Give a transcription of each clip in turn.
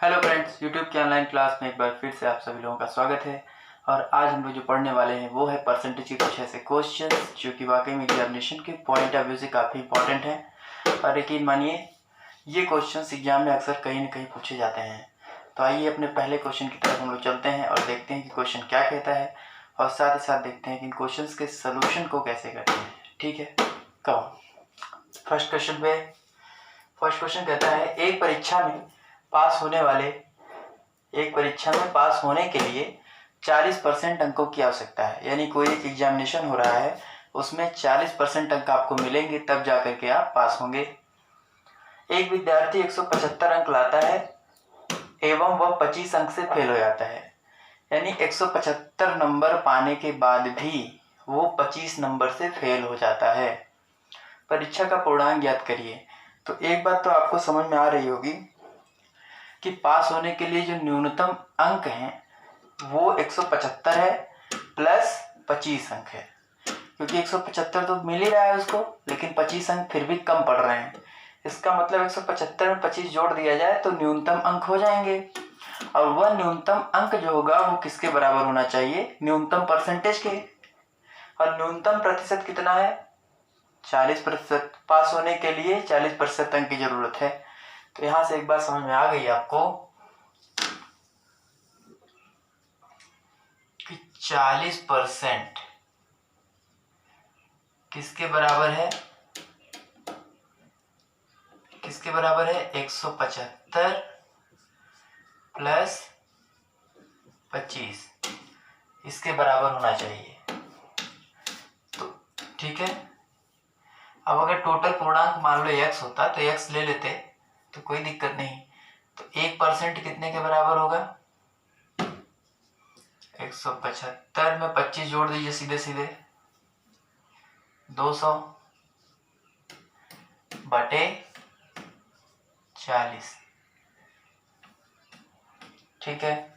Hello friends, YouTube की online class में एक बार फिर से आप सभी लोगों का स्वागत है। और आज हम लोग जो पढ़ने वाले हैं वो है परसेंटेज के कुछ ऐसे क्वेश्चन जो कि वाकई में एग्जामिनेशन के पॉइंट ऑफ व्यू से काफ़ी इंपॉर्टेंट हैं। और यकीन मानिए ये क्वेश्चंस एग्जाम में अक्सर कहीं ना कहीं पूछे जाते हैं। तो आइए अपने पहले क्वेश्चन की तरफ हम लोग चलते हैं और देखते हैं कि क्वेश्चन क्या कहता है, और साथ ही साथ देखते हैं कि इन क्वेश्चन के सोल्यूशन को कैसे करते हैं। ठीक है, कहो फर्स्ट क्वेश्चन कहता है एक परीक्षा में पास होने के लिए 40% अंकों की आवश्यकता है। यानी कोई एक एग्जामिनेशन हो रहा है, उसमें 40% अंक आपको मिलेंगे तब जाकर के आप पास होंगे। एक विद्यार्थी 175 अंक लाता है एवं वह 25 अंक से फेल हो जाता है। यानी 175 नंबर पाने के बाद भी वो 25 नंबर से फेल हो जाता है। परीक्षा का पूर्णांक ज्ञात करिए। तो एक बात तो आपको समझ में आ रही होगी कि पास होने के लिए जो न्यूनतम अंक हैं वो 175 है प्लस 25 अंक है। क्योंकि 175 तो मिल ही रहा है उसको, लेकिन 25 अंक फिर भी कम पड़ रहे हैं। इसका मतलब 175 में 25 जोड़ दिया जाए तो न्यूनतम अंक हो जाएंगे। और वह न्यूनतम अंक जो होगा वो किसके बराबर होना चाहिए? न्यूनतम परसेंटेज के। और न्यूनतम प्रतिशत कितना है? 40%। पास होने के लिए 40% अंक की जरूरत है। तो यहां से एक बात समझ में आ गई आपको कि 40% किसके बराबर है? 175 प्लस 25 इसके बराबर होना चाहिए। तो ठीक है, अब अगर टोटल पूर्णांक मान लो x होता तो x ले लेते तो कोई दिक्कत नहीं। तो 1% कितने के बराबर होगा? 175 में 25 जोड़ दीजिए सीधे सीधे 200 बटे 40। ठीक है,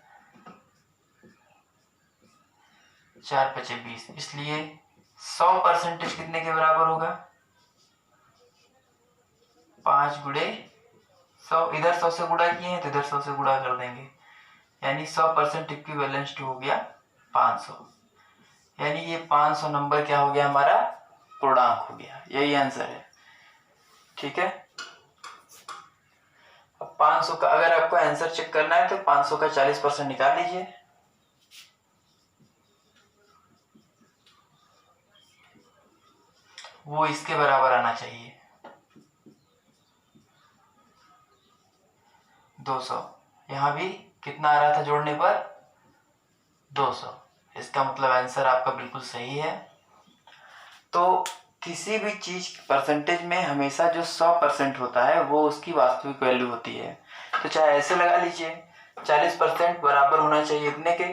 4 × 5 = 20। इसलिए 100% कितने के बराबर होगा? 5 × 100। इधर 100 से गुणा किए हैं तो इधर 100 से गुणा कर देंगे। यानी 100% इक्विवेलेंट हो गया 500। यानी ये 500 नंबर क्या हो गया? हमारा पूर्णांक हो गया। यही आंसर है। ठीक है, अब 500 का अगर आपको आंसर चेक करना है तो 500 का 40% निकाल लीजिए। वो इसके बराबर आना चाहिए 200। यहां भी कितना आ रहा था जोड़ने पर? 200। इसका मतलब आंसर आपका बिल्कुल सही है। तो किसी भी चीज परसेंटेज में हमेशा जो 100% होता है वो उसकी वास्तविक वैल्यू होती है। तो चाहे ऐसे लगा लीजिए 40% बराबर होना चाहिए इतने के।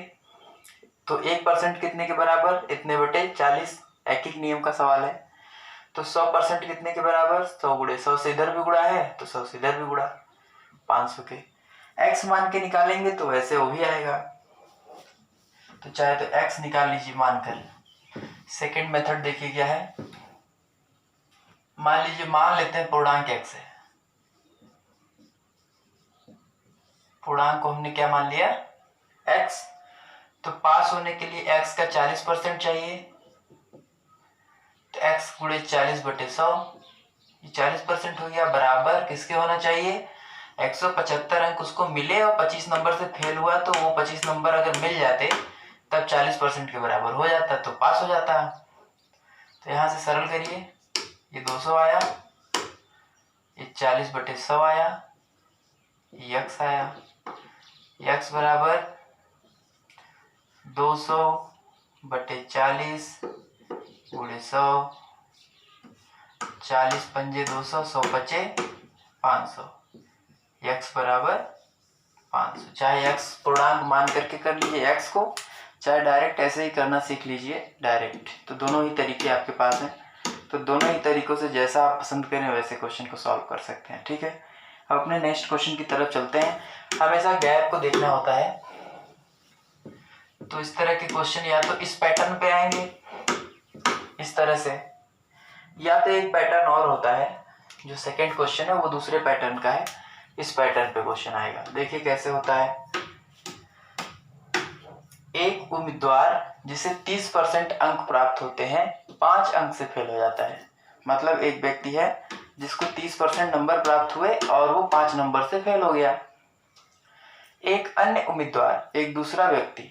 तो 1% कितने के बराबर? इतने बटे 40। एक नियम का सवाल है। तो 100% कितने के बराबर? 100 × 100 से इधर भी गुणा है तो 100 से इधर भी गुणा। 500 के x मान के निकालेंगे तो वैसे वो भी आएगा। तो चाहे तो x निकाल लीजिए मानकर। सेकंड मेथड देखिए क्या है। मान लेते हैं पूर्णांक x है। पूर्णांक को हमने क्या मान लिया? x। तो पास होने के लिए x का 40% चाहिए। तो x × 40/100 ये 40% हो गया। बराबर किसके होना चाहिए? 175 अंक उसको मिले और 25 नंबर से फेल हुआ तो वो 25 नंबर अगर मिल जाते तब 40% के बराबर हो जाता तो पास हो जाता। तो यहां से सरल करिए। ये 200 आया, ये 40/100 आया, ये x आया। x बराबर 200/40 × 100। 40 पंजे 200, 100 बचे 500। x बराबर 500। चाहे x पूर्णांक मान करके कर लीजिए x को, चाहे डायरेक्ट ऐसे ही करना सीख लीजिए डायरेक्ट। तो दोनों ही तरीके आपके पास हैं। तो दोनों ही तरीकों से जैसा आप पसंद करें वैसे क्वेश्चन को सॉल्व कर सकते हैं। ठीक है, अब अपने नेक्स्ट क्वेश्चन की तरफ चलते हैं। हमेशा गैप को देखना होता है। तो इस तरह के क्वेश्चन या तो इस पैटर्न पे आएंगे इस तरह से, या तो एक पैटर्न और होता है। जो सेकंड क्वेश्चन है वो दूसरे पैटर्न का है। इस पैटर्न पे क्वेश्चन आएगा। देखिए कैसे होता है। एक उम्मीदवार जिसे 30% अंक प्राप्त होते हैं 5 अंक से फेल हो जाता है। मतलब एक व्यक्ति है जिसको 30% नंबर प्राप्त हुए और वो 5 नंबर से फेल हो गया। एक अन्य उम्मीदवार, एक दूसरा व्यक्ति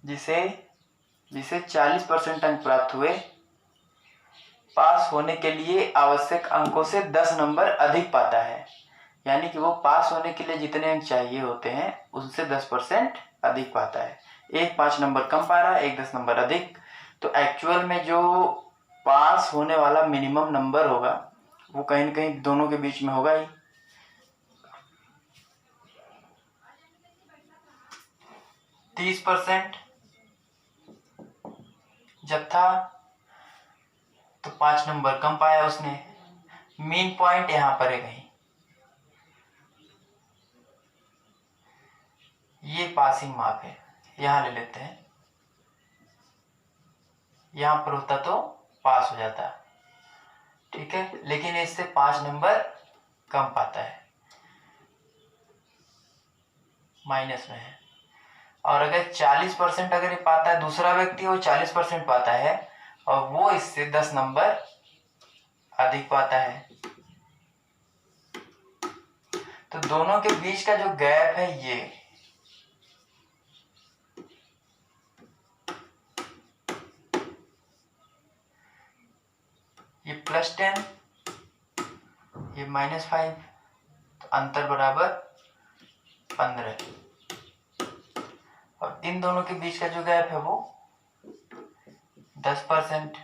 जिसे 40% अंक प्राप्त हुए, पास होने के लिए आवश्यक अंकों से 10 नंबर अधिक पाता है। यानी कि वो पास होने के लिए जितने अंक चाहिए होते हैं उनसे 10% अधिक पाता है। एक 5 नंबर कम पा रहा है, एक 10 नंबर अधिक। तो एक्चुअल में जो पास होने वाला मिनिमम नंबर होगा वो कहीं ना कहीं दोनों के बीच में होगा ही। तीस % जब था तो 5 नंबर कम पाया उसने। मीन पॉइंट यहां पर है कहीं, ये पासिंग मार्क है, यहां ले लेते हैं। यहां पर होता तो पास हो जाता, ठीक है, लेकिन इससे 5 नंबर कम पाता है, माइनस में है। और अगर 40% अगर ये पाता है, दूसरा व्यक्ति वो 40% पाता है और वो इससे 10 नंबर अधिक पाता है, तो दोनों के बीच का जो गैप है ये +10, ये -5, तो अंतर बराबर 15। और इन दोनों के बीच का जो गैप है वो 10%।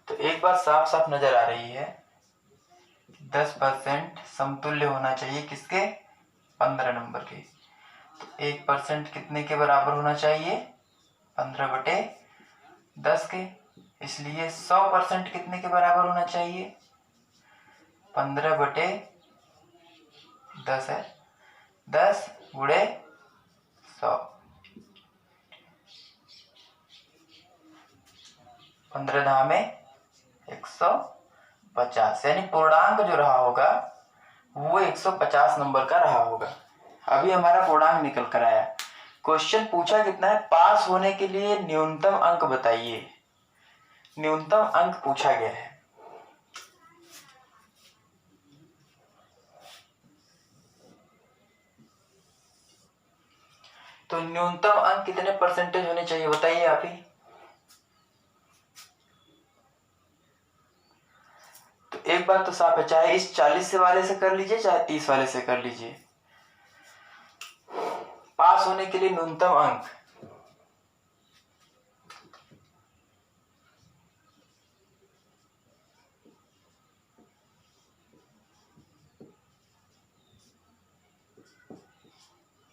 तो एक बात साफ साफ नजर आ रही है, 10% समतुल्य होना चाहिए किसके? 15 नंबर के। तो 1% कितने के बराबर होना चाहिए? 15/10 के। इसलिए 100% कितने के बराबर होना चाहिए? 15/10 है, 10 गुणे 100, 15 × में 150, यानी पूर्णांक जो रहा होगा वो 150 नंबर का रहा होगा। अभी हमारा पूर्णांक निकल कर आया। क्वेश्चन पूछा कितना है? पास होने के लिए न्यूनतम अंक बताइए। न्यूनतम अंक पूछा गया है। तो न्यूनतम अंक कितने % होने चाहिए बताइए आप ही। तो एक बात तो साफ है, चाहे इस 40 वाले से कर लीजिए चाहे 30 वाले से कर लीजिए, पास होने के लिए न्यूनतम अंक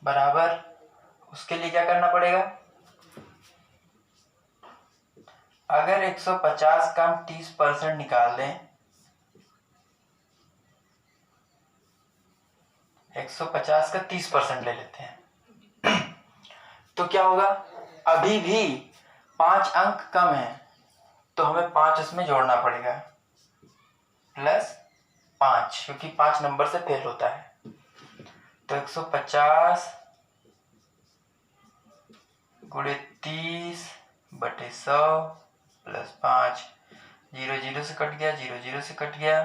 बराबर, उसके लिए क्या करना पड़ेगा? अगर 150 का हम 30% निकाल दें, 150 का 30% ले लेते हैं तो क्या होगा? अभी भी 5 अंक कम है, तो हमें 5 उसमें जोड़ना पड़ेगा, +5, क्योंकि 5 नंबर से फेल होता है। तो 150 गुणे 30/100 +5, 0 0 से कट गया, 0 0 से कट गया,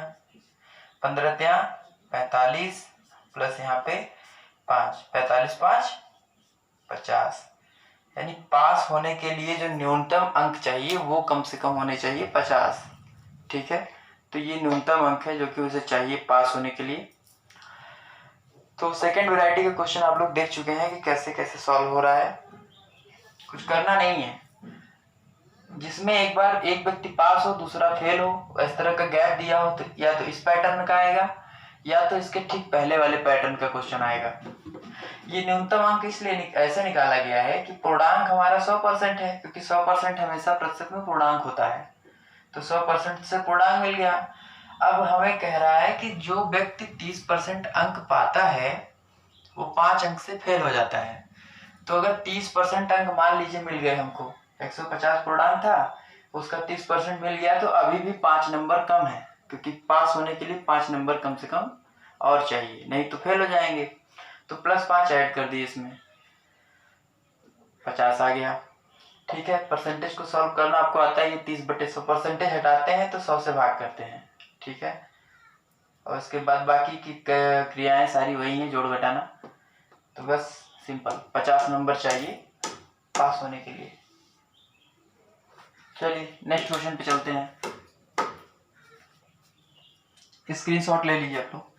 15 × 45 प्लस यहाँ पे 5, 45 5 50, यानी पास होने के लिए जो न्यूनतम अंक चाहिए वो कम से कम होने चाहिए 50, ठीक है। तो ये न्यूनतम अंक है जो कि उसे चाहिए पास होने के लिए। तो सेकंड वैरायटी का क्वेश्चन आप लोग देख चुके हैं कि कैसे कैसे सॉल्व हो रहा है। कुछ करना नहीं है, जिसमें एक बार एक व्यक्ति पास हो दूसरा फेल हो, इस तरह का गैप दिया हो, तो या तो इस पैटर्न का आएगा या तो इसके ठीक पहले वाले पैटर्न का क्वेश्चन आएगा। ये न्यूनतम अंक इसलिए ऐसे निकाला गया है कि पूर्णांक हमारा 100% है, क्योंकि 100% हमेशा प्रतिशत में पूर्णांक होता है, तो 100% से पूर्णांक मिल गया। अब हमें कह रहा है कि जो व्यक्ति 30% अंक पाता है वो 5 अंक से फेल हो जाता है। तो अगर 30% अंक मान लीजिए मिल गए हमको, 150 पूर्णांक था, उसका 30% मिल गया, तो अभी भी 5 नंबर कम है, क्योंकि पास होने के लिए 5 नंबर कम से कम और चाहिए, नहीं तो फेल हो जाएंगे। तो +5 ऐड कर दिए इसमें, 50 आ गया। ठीक है, परसेंटेज को सॉल्व करना आपको आता है। ये 30/100 परसेंटेज हटाते हैं तो 100 से भाग करते हैं। ठीक है, और उसके बाद बाकी की क्रियाएं सारी वही हैं, जोड़ घटाना। तो बस सिंपल 50 नंबर चाहिए पास होने के लिए। चलिए नेक्स्ट क्वेश्चन पे चलते हैं। स्क्रीनशॉट ले लीजिए आप लोग।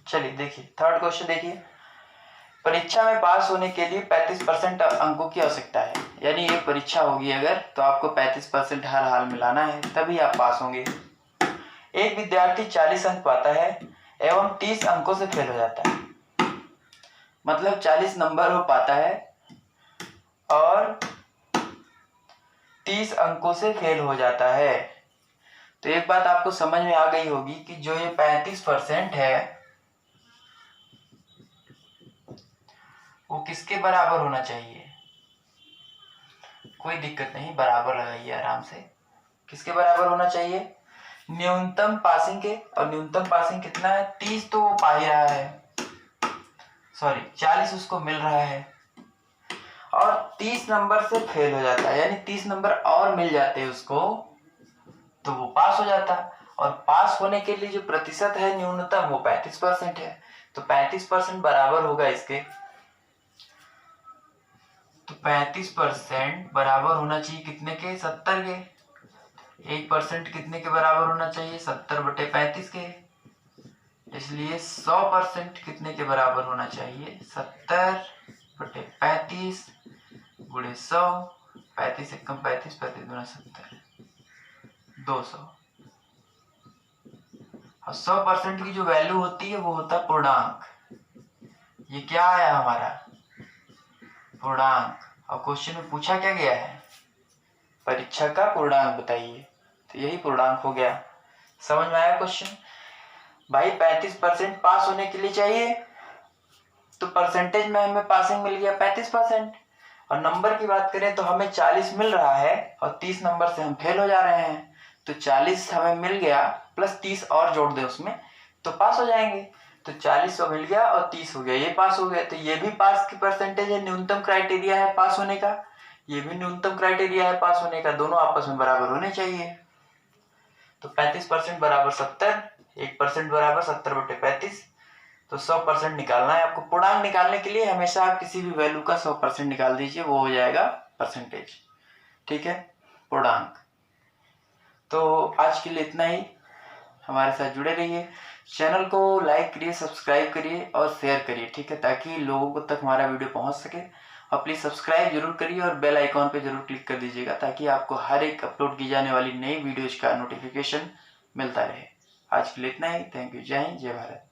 चलिए देखिए थर्ड क्वेश्चन देखिए। परीक्षा में पास होने के लिए 35% अंकों की आवश्यकता है। यानी एक परीक्षा होगी अगर, तो आपको 35% हर हाल में लाना है, तभी आप पास होंगे। एक विद्यार्थी 40 अंक पाता है एवं 30 अंकों से फेल हो जाता है। मतलब 40 नंबर वो पाता है और 30 अंकों से फेल हो जाता है। तो एक बात आपको समझ में आ गई होगी कि जो ये 35% है वो किसके बराबर होना चाहिए। कोई दिक्कत नहीं, बराबर लगाइए आराम से। किसके बराबर होना चाहिए? न्यूनतम पासिंग के। और न्यूनतम पासिंग कितना है? 30 तो वो पा ही रहा है, सॉरी 40 उसको मिल रहा है, और 30 नंबर से फेल हो जाता है, यानी 30 नंबर और मिल जाते हैं उसको तो वो पास हो जाता। और पास होने के लिए जो प्रतिशत है न्यूनतम वो 35% है। तो 35% बराबर होगा इसके। तो 35% बराबर होना चाहिए कितने के? 70 के। 1% कितने के बराबर होना चाहिए? 70/35 के। इसलिए 100% कितने के बराबर होना चाहिए? 70/35 गुणे 100। 35 एक कम 35, 35 गुना 70, 200। और 100% की जो वैल्यू होती है वो होता है पूर्णांक। ये क्या आया हमारा? पूर्णांक। और क्वेश्चन में पूछा क्या गया है? परीक्षा का पूर्णांक बताइए, तो यही पूर्णांक हो गया। समझ में आया क्वेश्चन? भाई 35% पास होने के लिए चाहिए, तो परसेंटेज में हमें पासिंग मिल गया 35%। और नंबर की बात करें तो हमें 40 मिल रहा है और 30 नंबर से हम फेल हो जा रहे हैं। तो 40 हमें मिल गया प्लस 30 और जोड़ दे उसमें तो पास हो जाएंगे। तो 40 तो मिल गया और 30 हो गया, ये पास हो गया। तो ये भी पास की परसेंटेज है, न्यूनतम क्राइटेरिया है पास होने का। ये भी न्यूनतम क्राइटेरिया है पास होने का, दोनों आपस में बराबर होने चाहिए। तो 35% बराबर 70, 1% बराबर 70/35। तो 100% निकालना है आपको। पूर्णांक निकालने के लिए हमेशा आप किसी भी वैल्यू का 100% निकाल दीजिए, वो हो जाएगा परसेंटेज। ठीक है, पूर्णांक। तो आज के लिए इतना ही। हमारे साथ जुड़े रहिए, चैनल को लाइक करिए, सब्सक्राइब करिए और शेयर करिए। ठीक है, ताकि लोगों तक हमारा वीडियो पहुंच सके। और प्लीज़ सब्सक्राइब जरूर करिए और बेल आइकॉन पे जरूर क्लिक कर दीजिएगा, ताकि आपको हर एक अपलोड की जाने वाली नई वीडियोज का नोटिफिकेशन मिलता रहे। आज के लिए इतना ही। Thank you. जय हिंद, जय भारत।